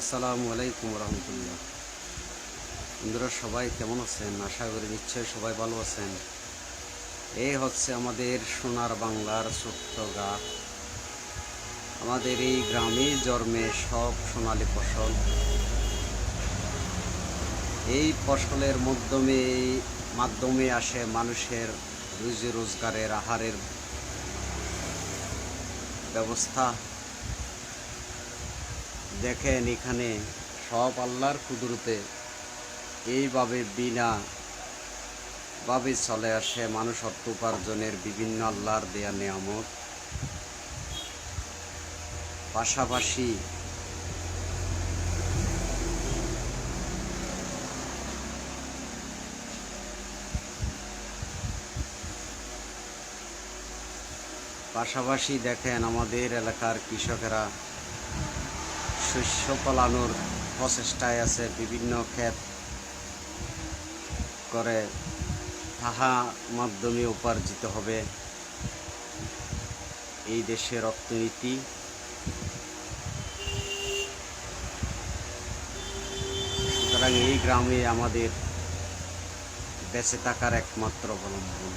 আসসালামু আলাইকুম রহমতুল্লাহ। বন্ধুরা সবাই কেমন আছেন? আশা করি নিশ্চয়ই সবাই ভালো আছেন। এই হচ্ছে আমাদের সোনার বাংলার ছোট্ট গাঁ। আমাদের এই গ্রামে জন্মে সব সোনালী ফসল। এই ফসলের মাধ্যমে আসে মানুষের রুজি রোজগারের, আহারের ব্যবস্থা। দেখেন এখানে সব আল্লাহর কুদরতে এইভাবে বিনা ভাবে চলে আসে মানুষ অর্থ উপার্জনের বিভিন্ন আল্লাহর দেয়া নিয়ামত। পাশাপাশি দেখেন আমাদের এলাকার কৃষকেরা শস্য ফলানোর প্রচেষ্টায় আছে, বিভিন্ন ক্ষেত করে তাহা মাধ্যমে উপার্জিত হবে এই দেশের অর্থনীতি। সুতরাং এই গ্রামে আমাদের বেঁচে থাকার একমাত্র অবলম্বন।